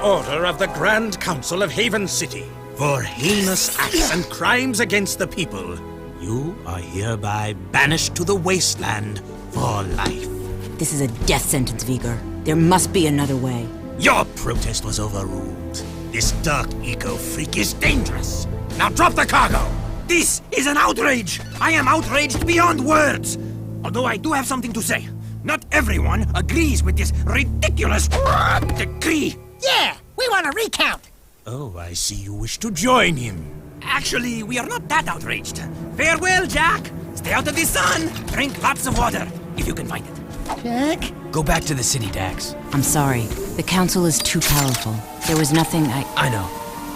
order of the Grand Council of Haven City, for heinous acts and crimes against the people, you are hereby banished to the wasteland for life. This is a death sentence, Vigor. There must be another way. Your protest was overruled. This dark eco-freak is dangerous. Now drop the cargo! This is an outrage! I am outraged beyond words! Although I do have something to say. Not everyone agrees with this ridiculous decree. Yeah, we want a recount. Oh, I see you wish to join him. Actually, we are not that outraged. Farewell, Jack. Stay out of the sun. Drink lots of water, if you can find it. Jack? Go back to the city, Dax. I'm sorry. The Council is too powerful. There was nothing I know.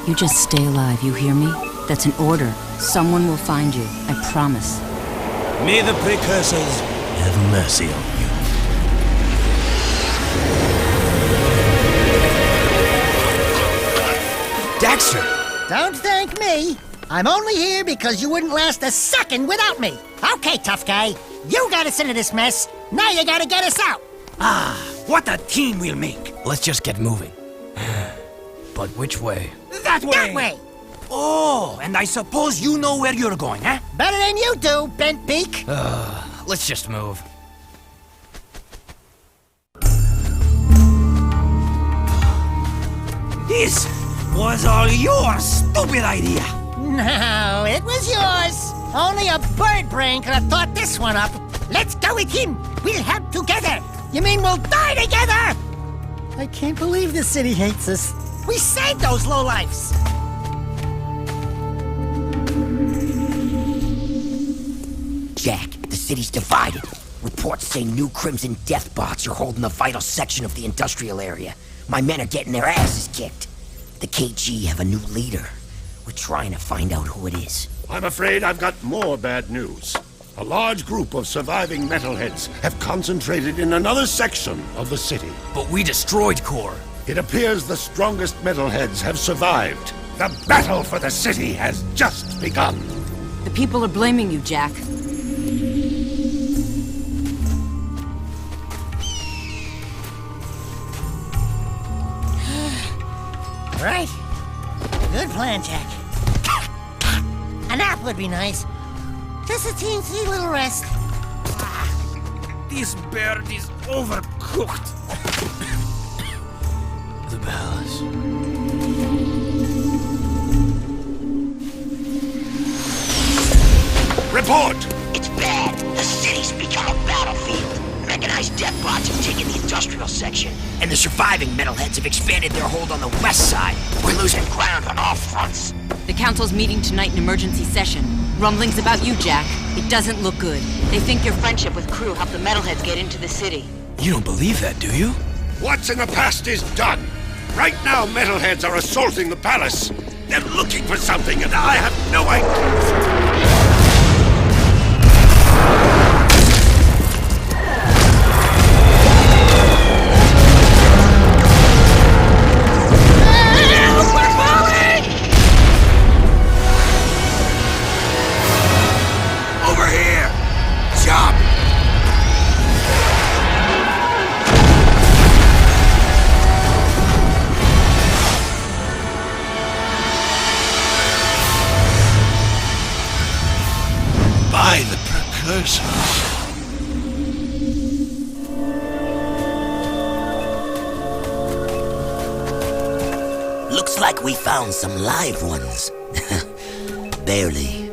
You just stay alive, you hear me? That's an order. Someone will find you, I promise. May the precursors have mercy on you. Daxter! Don't thank me. I'm only here because you wouldn't last a second without me. Okay, tough guy. You got us into this mess. Now you gotta get us out. Ah, what a team we'll make. Let's just get moving. But which way? That way! That way. Oh, and I suppose you know where you're going, huh? Better than you do, bent beak. Let's just move. This was all your stupid idea. No, it was yours. Only a bird brain could have thought this one up. Let's go with him. We'll help together. You mean we'll die together? I can't believe the city hates us. We saved those lowlifes. Jack, the city's divided. Reports say new Crimson Death bots are holding a vital section of the industrial area. My men are getting their asses kicked. The KG have a new leader. We're trying to find out who it is. I'm afraid I've got more bad news. A large group of surviving metalheads have concentrated in another section of the city. But we destroyed Core. It appears the strongest metalheads have survived. The battle for the city has just begun. The people are blaming you, Jack. Right. Good plan, Jack. A nap would be nice. Just a teensy little rest. This bird is overcooked. The palace. Report! It's bad. The city's become a battlefield. Mechanized death bots have taken the industrial section, and the surviving metalheads have expanded their hold on the west side. We're losing ground on all fronts. The Council's meeting tonight in emergency session. Rumblings about you, Jack. It doesn't look good. They think your friendship with Crew helped the metalheads get into the city. You don't believe that, do you? What's in the past is done. Right now, metalheads are assaulting the palace. They're looking for something, and I have no idea. By the precursors. Looks like we found some live ones. Barely.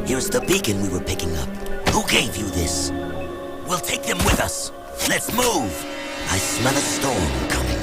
Here's the beacon we were picking up. Who gave you this? We'll take them with us. Let's move. I smell a storm coming.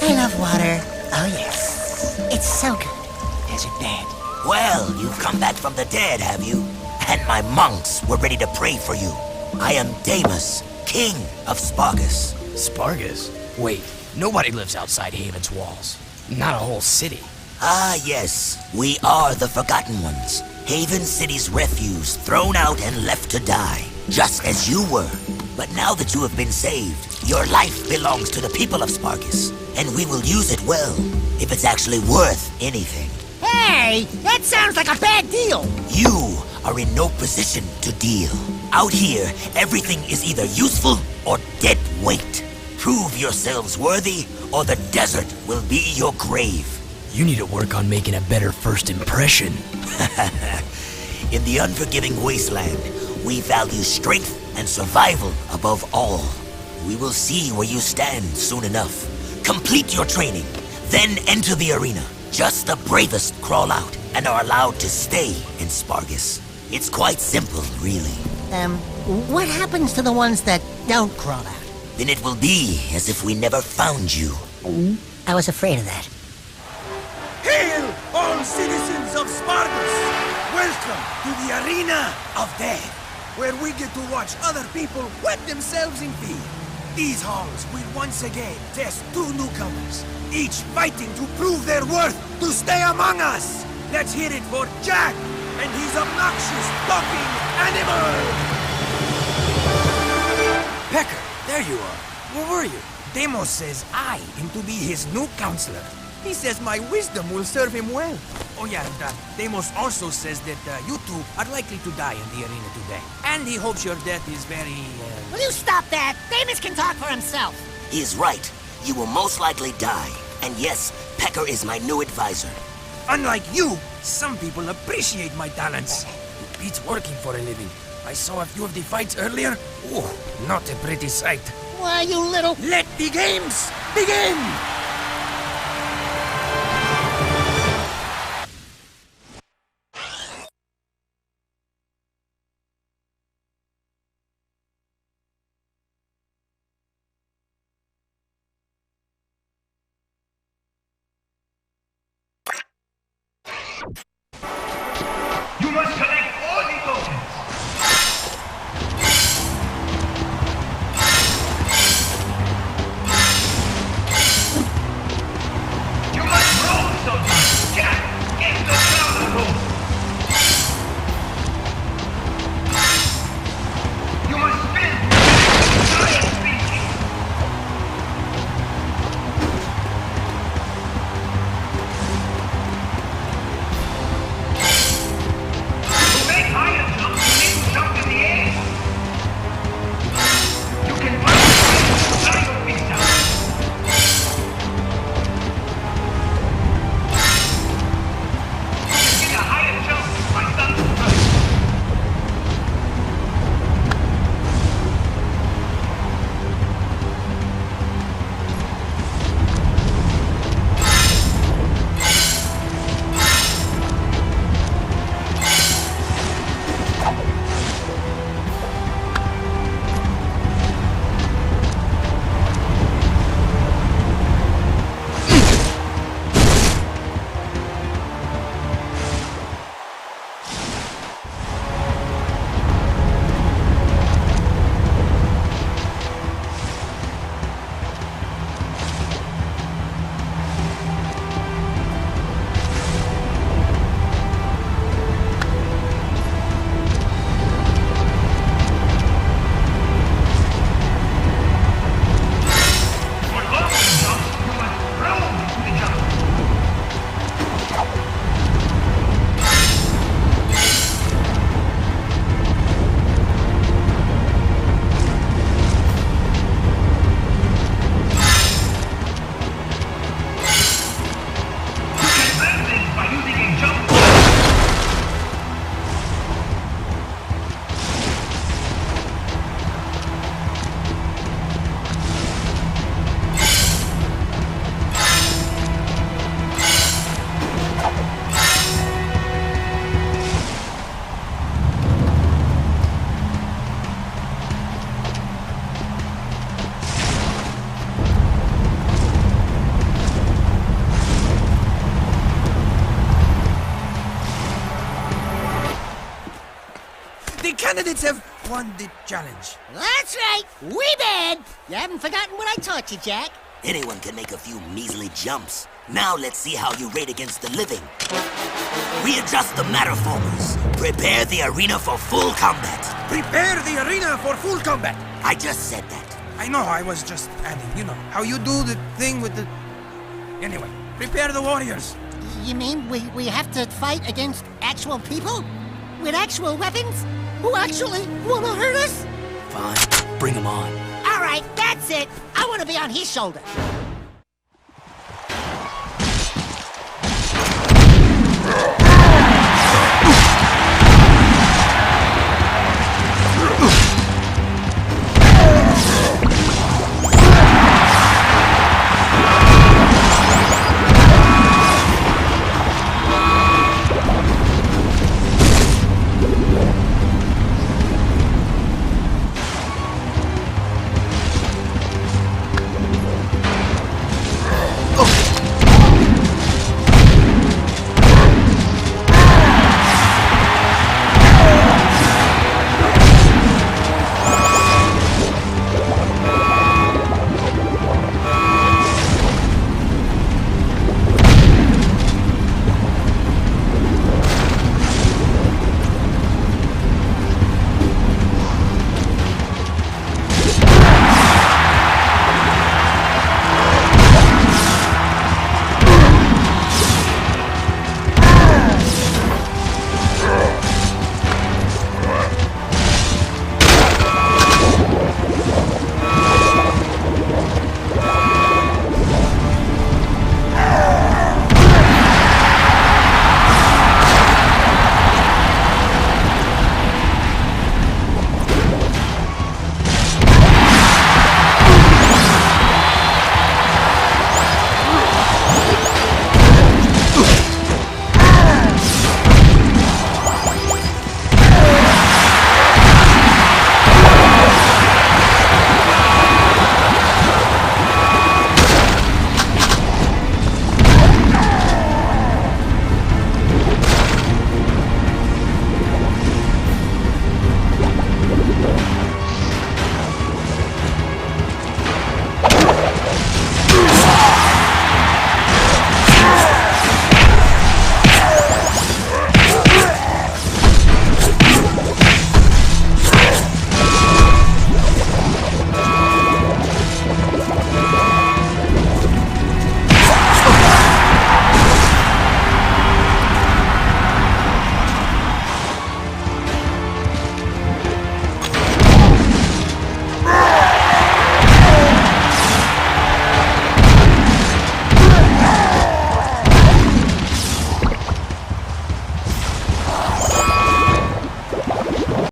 I love water. Oh, yes. It's so good. Desert Lad. Well, you've come back from the dead, have you? And my monks were ready to pray for you. I am Damus, king of Spargus. Spargus? Wait, nobody lives outside Haven's walls. Not a whole city. Ah, yes. We are the Forgotten Ones. Haven City's refuse, thrown out and left to die. Just as you were. But now that you have been saved, your life belongs to the people of Spargus. And we will use it well, if it's actually worth anything. Hey, that sounds like a bad deal. You are in no position to deal. Out here, everything is either useful or dead weight. Prove yourselves worthy, or the desert will be your grave. You need to work on making a better first impression. In the unforgiving wasteland, we value strength and survival above all. We will see where you stand soon enough. Complete your training, then enter the arena. Just the bravest crawl out and are allowed to stay in Spargus. It's quite simple, really. What happens to the ones that don't crawl out? Then it will be as if we never found you. I was afraid of that. Hail, all citizens of Spargus! Welcome to the Arena of Death, where we get to watch other people wet themselves in fear. These halls will once again test two newcomers, each fighting to prove their worth to stay among us. Let's hear it for Jack and his obnoxious talking animal! Pecker, there you are. Where were you? Demos says I am to be his new counselor. He says my wisdom will serve him well. Oh yeah, and Demos also says that you two are likely to die in the arena today. And he hopes your death is very, Will you stop that? Damus can talk for himself. He is right. You will most likely die. And yes, Pecker is my new advisor. Unlike you, some people appreciate my talents. It beats working for a living. I saw a few of the fights earlier. Ooh, not a pretty sight. Why, you little... Let the games begin! You must collect all the tokens. candidates have won the challenge. That's right. We bad. You haven't forgotten what I taught you, Jack. Anyone can make a few measly jumps. Now let's see how you rate against the living. Readjust the matterformers. Prepare the arena for full combat. Prepare the arena for full combat. I just said that. I know, I was just adding, you know, how you do the thing with the... Anyway, prepare the warriors. You mean we have to fight against actual people? With actual weapons? Who actually want to hurt us? Fine, bring him on. All right, that's it. I want to be on his shoulder.